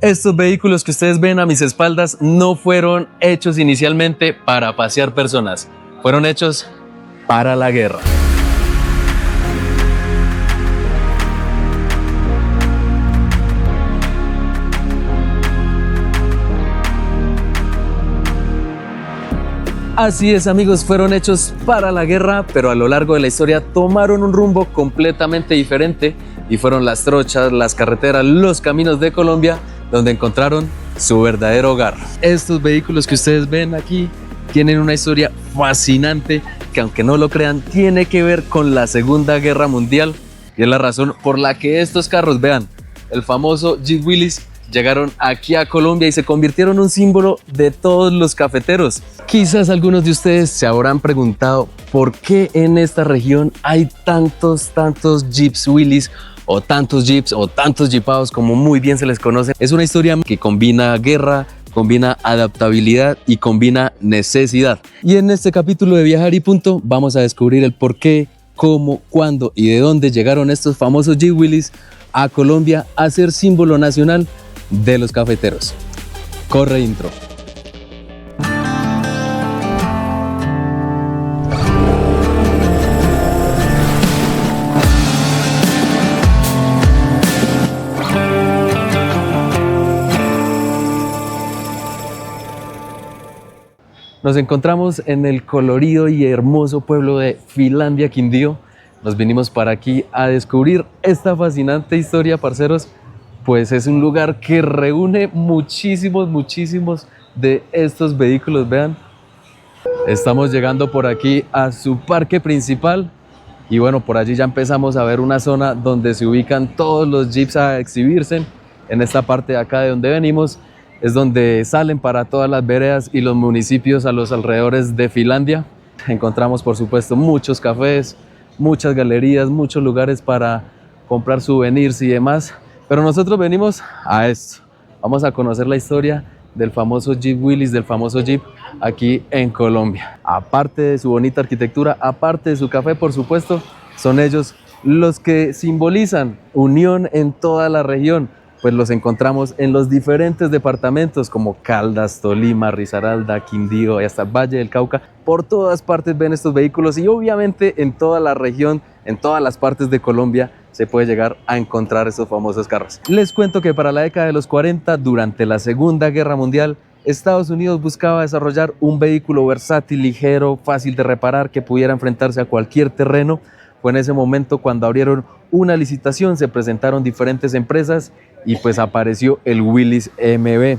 Estos vehículos que ustedes ven a mis espaldas no fueron hechos inicialmente para pasear personas, fueron hechos para la guerra. Así es, amigos, fueron hechos para la guerra, pero a lo largo de la historia tomaron un rumbo completamente diferente y fueron las trochas, las carreteras, los caminos de Colombia donde encontraron su verdadero hogar. Estos vehículos que ustedes ven aquí tienen una historia fascinante que, aunque no lo crean, tiene que ver con la Segunda Guerra Mundial, y es la razón por la que estos carros, vean, el famoso Jeep Willys, llegaron aquí a Colombia y se convirtieron en un símbolo de todos los cafeteros. Quizás algunos de ustedes se habrán preguntado por qué en esta región hay tantos Jeeps Willys o tantos Jeeps o tantos Jeepados, como muy bien se les conoce. Es una historia que combina guerra, combina adaptabilidad y combina necesidad. Y en este capítulo de Viajar y Punto vamos a descubrir el por qué, cómo, cuándo y de dónde llegaron estos famosos Jeep Willys a Colombia a ser símbolo nacional de los cafeteros. Corre intro. Nos encontramos en el colorido y hermoso pueblo de Finlandia, Quindío. Nos vinimos para aquí a descubrir esta fascinante historia, parceros. Pues es un lugar que reúne muchísimos de estos vehículos. Vean, estamos llegando por aquí a su parque principal y bueno, por allí ya empezamos a ver una zona donde se ubican todos los Jeeps a exhibirse. En esta parte de acá de donde venimos es donde salen para todas las veredas y los municipios a los alrededores de Finlandia. Encontramos, por supuesto, muchos cafés, muchas galerías, muchos lugares para comprar souvenirs y demás. Pero nosotros venimos a esto. Vamos a conocer la historia del famoso Jeep Willys, del famoso Jeep aquí en Colombia. Aparte de su bonita arquitectura, aparte de su café, por supuesto, son ellos los que simbolizan unión en toda la región. Pues los encontramos en los diferentes departamentos como Caldas, Tolima, Risaralda, Quindío y hasta Valle del Cauca. Por todas partes ven estos vehículos y obviamente en toda la región, en todas las partes de Colombia, se puede llegar a encontrar estos famosos carros. Les cuento que para la década de los 40, durante la Segunda Guerra Mundial, Estados Unidos buscaba desarrollar un vehículo versátil, ligero, fácil de reparar, que pudiera enfrentarse a cualquier terreno. Fue en ese momento cuando abrieron una licitación, se presentaron diferentes empresas y pues apareció el Willys MB.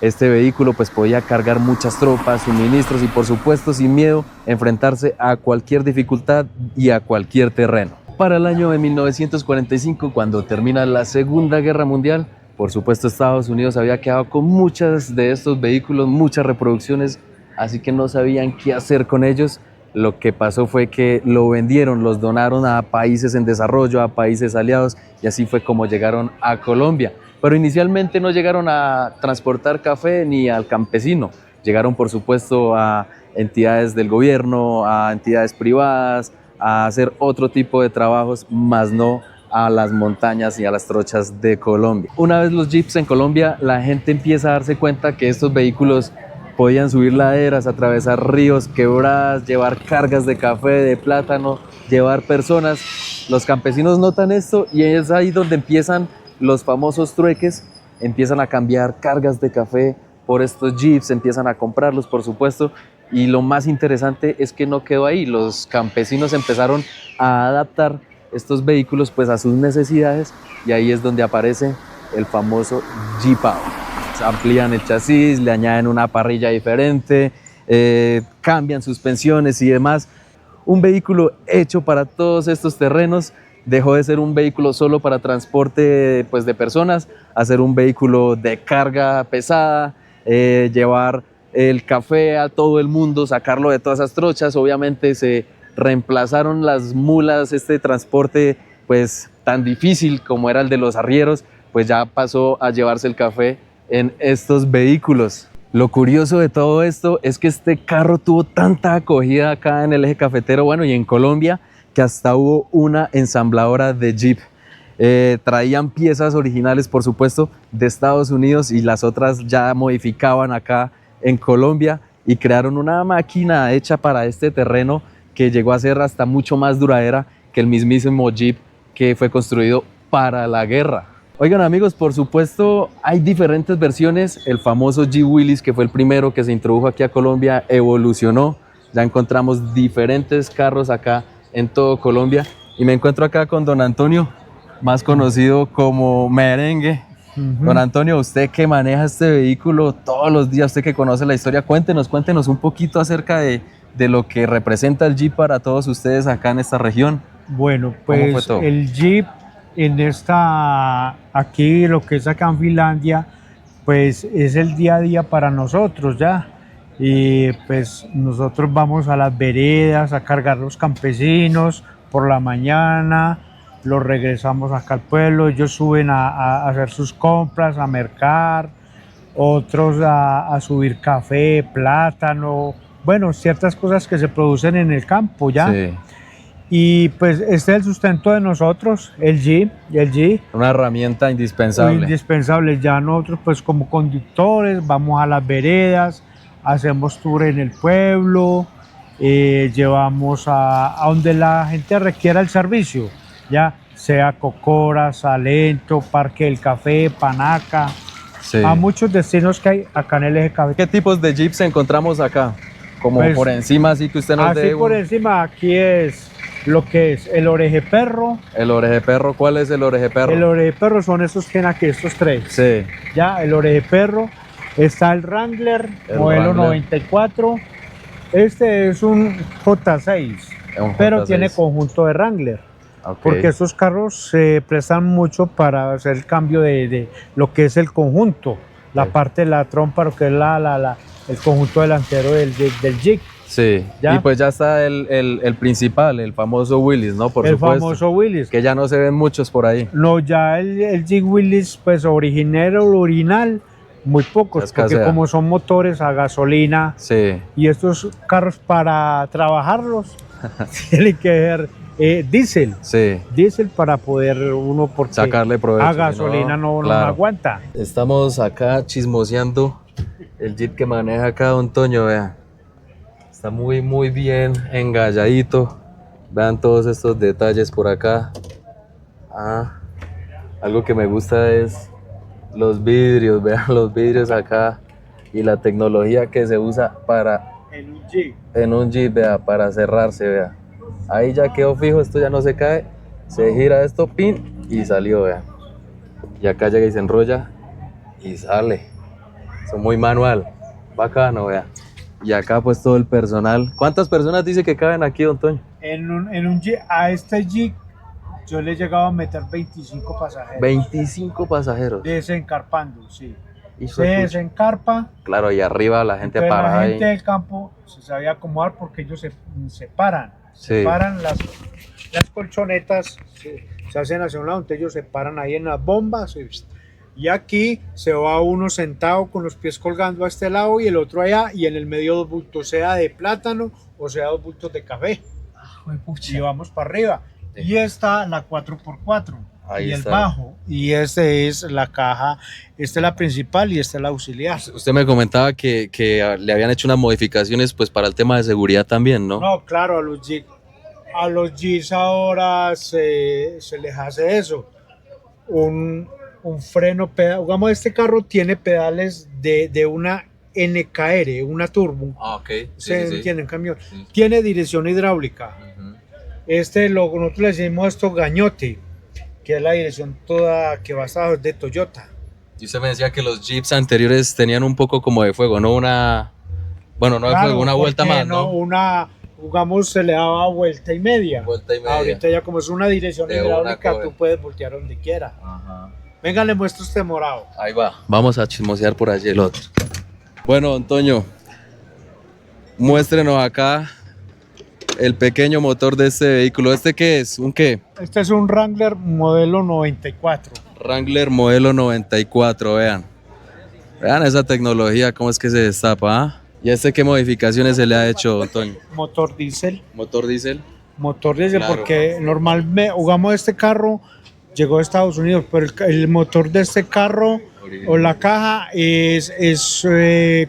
Este vehículo pues podía cargar muchas tropas, suministros y por supuesto sin miedo enfrentarse a cualquier dificultad y a cualquier terreno. Para el año de 1945, cuando termina la Segunda Guerra Mundial, por supuesto Estados Unidos había quedado con muchas de estos vehículos, muchas reproducciones, así que no sabían qué hacer con ellos. Lo que pasó fue que lo vendieron, los donaron a países en desarrollo, a países aliados, y así fue como llegaron a Colombia. Pero inicialmente no llegaron a transportar café ni al campesino, llegaron por supuesto a entidades del gobierno, a entidades privadas, a hacer otro tipo de trabajos, más no a las montañas y a las trochas de Colombia. Una vez los Jeeps en Colombia, la gente empieza a darse cuenta que estos vehículos podían subir laderas, atravesar ríos, quebradas, llevar cargas de café, de plátano, llevar personas. Los campesinos notan esto y es ahí donde empiezan los famosos trueques, empiezan a cambiar cargas de café por estos Jeeps, empiezan a comprarlos, por supuesto. Y lo más interesante es que no quedó ahí, los campesinos empezaron a adaptar estos vehículos pues a sus necesidades y ahí es donde aparece el famoso Jeepado. Amplían el chasis, le añaden una parrilla diferente, cambian suspensiones y demás. Un vehículo hecho para todos estos terrenos, dejó de ser un vehículo solo para transporte pues, de personas, a ser un vehículo de carga pesada, llevar el café a todo el mundo, sacarlo de todas esas trochas. Obviamente se reemplazaron las mulas, este transporte pues tan difícil como era el de los arrieros, pues ya pasó a llevarse el café en estos vehículos. Lo curioso de todo esto es que este carro tuvo tanta acogida acá en el eje cafetero, bueno, y en Colombia, que hasta hubo una ensambladora de Jeep. Traían piezas originales, por supuesto, de Estados Unidos y las otras ya modificaban acá en Colombia y crearon una máquina hecha para este terreno que llegó a ser hasta mucho más duradera que el mismísimo Jeep que fue construido para la guerra. Oigan amigos, por supuesto hay diferentes versiones. El famoso Jeep Willys, que fue el primero que se introdujo aquí a Colombia, evolucionó. Ya encontramos diferentes carros acá en todo Colombia. Y me encuentro acá con don Antonio, más conocido como Merengue. Don Antonio, usted que maneja este vehículo todos los días, usted que conoce la historia, cuéntenos un poquito acerca de lo que representa el Jeep para todos ustedes acá en esta región. Bueno, pues el Jeep aquí lo que es acá en Finlandia, pues es el día a día para nosotros ya. Y pues nosotros vamos a las veredas a cargar los campesinos por la mañana, los regresamos acá al pueblo, ellos suben a hacer sus compras, a mercar, otros a subir café, plátano, bueno, ciertas cosas que se producen en el campo ya. Sí. Y pues este es el sustento de nosotros, el Jeep. Una herramienta indispensable. Indispensable, ya nosotros pues como conductores vamos a las veredas, hacemos tour en el pueblo, llevamos a donde la gente requiera el servicio, ya sea Cocora, Salento, Parque del Café, Panaca, sí, a muchos destinos que hay acá en el eje cafetero. ¿Qué tipos de Jeeps encontramos acá? Como pues, por encima, así que usted nos dé. Así por encima, aquí es lo que es el orejeperro. ¿El orejeperro? ¿Cuál es el orejeperro? El orejeperro son esos que aquí, estos tres. Sí. Ya, el orejeperro. Está el Wrangler, modelo 94. Este es un J6, pero tiene conjunto de Wrangler. Okay. Porque estos carros se prestan mucho para hacer el cambio de lo que es el conjunto, la parte de la trompa, lo que es el conjunto delantero del Jeep. Sí, ¿ya? Y pues ya está el principal, el famoso Willys, ¿no? Por supuesto. El famoso Willys. Que ya no se ven muchos por ahí. No, ya el Jeep Willys, pues original, muy pocos, porque como son motores a gasolina, sí, y estos carros para trabajarlos tienen que ser diésel, sí, diésel para poder uno, porque sacarle provecho, a gasolina no aguanta. Estamos acá chismoseando el Jeep que maneja acá don Toño, vea. Está muy bien engalladito. Vean todos estos detalles por acá. Algo que me gusta es los vidrios, vean los vidrios acá y la tecnología que se usa en un Jeep, vea, para cerrarse, vea. Ahí ya quedó fijo, esto ya no se cae, se gira esto, pin, y salió, vea. Y acá llega y se enrolla y sale. Eso muy manual, bacano, vea. Y acá pues todo el personal. ¿Cuántas personas dice que caben aquí, don Toño? En un Jeep, a este Jeep yo le he llegado a meter 25 pasajeros. 25 pasajeros. Desencarpando, sí. Se desencarpa. Claro, y arriba la gente parada ahí. La gente del campo se sabía acomodar porque ellos se paran. Sí. Se paran las colchonetas, se hacen hacia un lado, entonces ellos se paran ahí en las bombas. Y aquí se va uno sentado con los pies colgando a este lado y el otro allá, y en el medio dos bultos, sea de plátano o sea dos bultos de café. Y vamos para arriba. Sí. Y está la 4x4 ahí y está el bajo. Y este es la caja, esta es la principal y esta es la auxiliar. Usted me comentaba que le habían hecho unas modificaciones pues para el tema de seguridad también, ¿no? No, claro, a los Jeeps ahora se les hace eso. Un freno, digamos, este carro tiene pedales de una NKR, una turbo. Ok. Se entiende en camión. Sí. Tiene dirección hidráulica. Nosotros le decimos esto gañote, que es la dirección toda que va hasta de Toyota. Y usted me decía que los Jeeps anteriores tenían un poco como de fuego, ¿no? Bueno, no de fuego, una vuelta más, ¿no? Digamos, se le daba vuelta y media. Vuelta y media. Ahorita ya como es una dirección hidráulica, tú puedes voltear donde quiera. Ajá. Venga, le muestro este morado. Ahí va. Vamos a chismosear por allí el otro. Bueno, Antonio, muéstrenos acá el pequeño motor de este vehículo. ¿Este qué es? ¿Un qué? Este es un Wrangler modelo 94. Wrangler modelo 94, vean. Vean esa tecnología, cómo es que se destapa, ¿Y este qué modificaciones se le ha hecho, Antonio? Motor diésel. ¿Motor diésel? Motor diésel, Claro. porque normalmente jugamos este carro llegó de Estados Unidos, pero el motor de este carro o la caja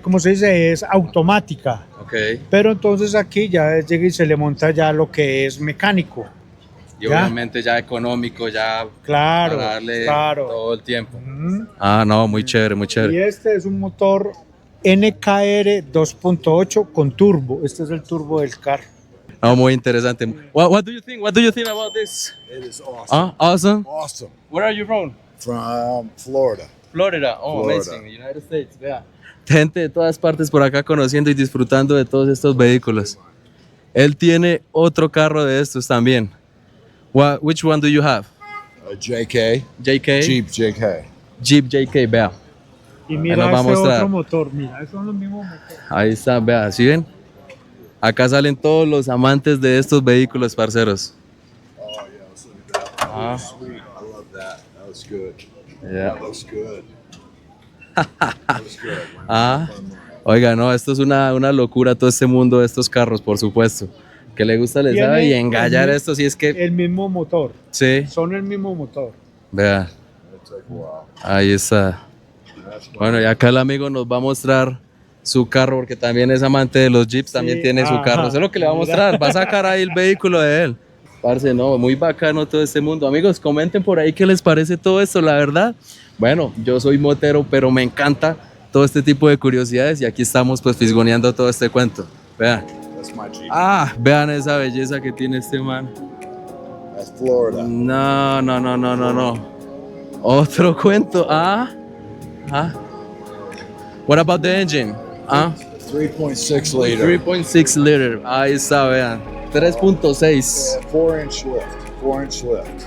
¿cómo se dice? Es automática. Ok. Pero entonces aquí ya llega y se le monta ya lo que es mecánico. Y ¿Ya? obviamente ya económico, ya Claro, para darle claro. todo el tiempo. Ujú. Ah, no, muy chévere, muy Y chévere. este es un motor NKR 2.8 con turbo. Este es el turbo del carro. No, muy interesante. What do you think? What do you think about this? It is awesome. Ah, awesome. Awesome. Where are you from? From Florida. Florida. Oh, Florida. amazing. United States. Vea. Gente de todas partes por acá conociendo y disfrutando de todos estos vehículos. Él tiene otro carro de estos también. Which one do you have? JK. JK. Jeep JK. Jeep JK, vea. Y nos mira va a este mostrar. otro motor. Mira, son los mismos motores. Ahí está, vea, ¿sí ven? Acá salen todos los amantes de estos vehículos, parceros. Oh yeah, let's look at that. Ah. Sweet. I love that. That looks good. Yeah. That looks good. That looks good. Ah, oiga, no, esto es una locura todo este mundo de estos carros, por supuesto. Que le gusta, le Tiene sabe y engallar el- esto, sí es que... El mismo motor. Sí, Son el mismo motor. vea, It's like wow. ahí está. That's Bueno, y acá el amigo nos va a mostrar su carro, porque también es amante de los Jeeps, también Sí, tiene su ajá. carro. Eso es lo que le va a mostrar, va a sacar ahí el vehículo de él. Parce, no, muy bacano todo este mundo. Amigos, comenten por ahí qué les parece todo esto, la verdad. Bueno, yo soy motero, pero me encanta todo este tipo de curiosidades y aquí estamos pues fisgoneando todo este cuento. Vean. That's my Jeep. Ah, vean esa belleza que tiene este man. That's Florida. No, no, no, no, no, no. Otro cuento. Ah. What about the engine? Ah. 3.6 liter. 3.6 liter. Ahí está, vean. 3.6. 4-inch lift. 4-inch lift.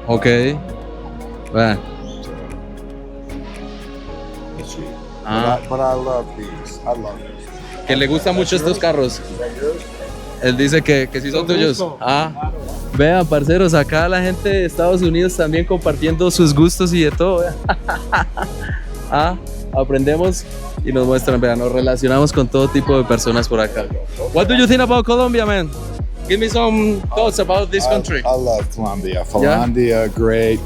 Ok. Vean. Jeep. Ah. But I love these. I love these. Que le gustan mucho estos carros. Is that yours? Él dice que sí son Con tuyos. gusto. Ah. Vean, parceros, acá la gente de Estados Unidos también compartiendo sus gustos y de todo. Vean. Ah, aprendemos y nos muestran, vean, nos relacionamos con todo tipo de personas por acá. What do you think about Colombia, man? Give me some thoughts about this country. I love Colombia. Colombia, great.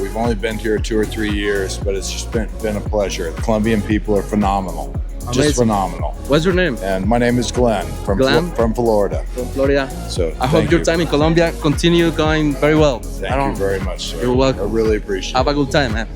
We've only been here 2 or 3 years, but it's just been a pleasure. The Colombian people are phenomenal. Amazing. Just phenomenal. What's your name? And my name is Glenn from Glenn? from Florida. From Florida. So I hope thank your you. time in Colombia continue going very well. Thank you very much, sir. You're welcome. I really appreciate Have a good time, man.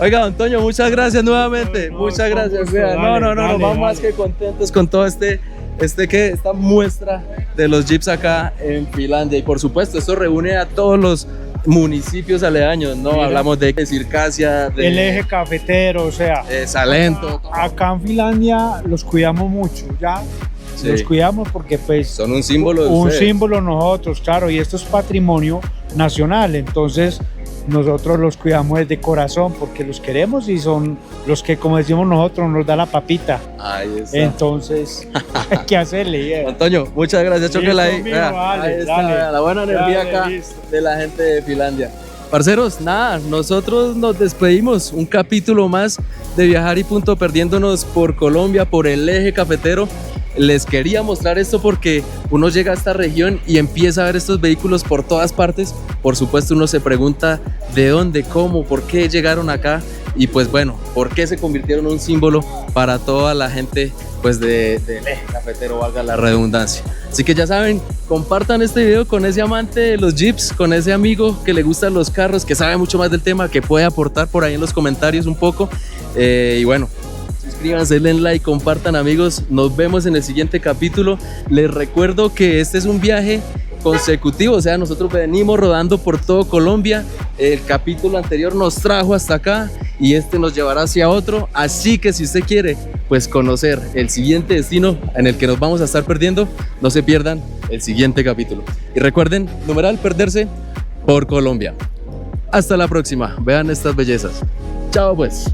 Oiga, Antonio, muchas gracias nuevamente. No, Muchas con gracias. gusto, Vea, no, dale, nos vamos dale. más que contentos con todo esta muestra de los Jeeps acá en Finlandia. Y por supuesto, esto reúne a todos los municipios aledaños, ¿no? Mira. Hablamos de Circasia, de El eje cafetero, o sea. Salento. Acá en Finlandia los cuidamos mucho, ¿ya? Sí. Los cuidamos porque pues Son un símbolo de un ustedes. símbolo nosotros, claro, y esto es patrimonio nacional, entonces nosotros los cuidamos desde corazón porque los queremos y son los que, como decimos nosotros, nos da la papita. Ahí está. Entonces, hay que hacerle. Yeah. Antonio, muchas gracias. Chóquela ahí. Listo, amigo, Vea, dale, ahí está, dale. vea, la buena energía Dale, acá listo. de la gente de Finlandia. Parceros, nada, nosotros nos despedimos. Un capítulo más de Viajar y Punto, perdiéndonos por Colombia, por el eje cafetero. Les quería mostrar esto porque uno llega a esta región y empieza a ver estos vehículos por todas partes. Por supuesto, uno se pregunta de dónde, cómo, por qué llegaron acá y pues bueno, por qué se convirtieron en un símbolo para toda la gente pues del eje cafetero, valga la redundancia. Así que ya saben, compartan este video con ese amante de los Jeeps, con ese amigo que le gustan los carros, que sabe mucho más del tema, que puede aportar por ahí en los comentarios un poco. Y bueno, suscríbanse, den like, compartan, amigos. Nos vemos en el siguiente capítulo. Les recuerdo que este es un viaje consecutivo, o sea, nosotros venimos rodando por todo Colombia. El capítulo anterior nos trajo hasta acá y este nos llevará hacia otro. Así que si usted quiere pues conocer el siguiente destino en el que nos vamos a estar perdiendo, no se pierdan el siguiente capítulo. Y recuerden, numeral perderse por Colombia. Hasta la próxima. Vean estas bellezas. Chao pues.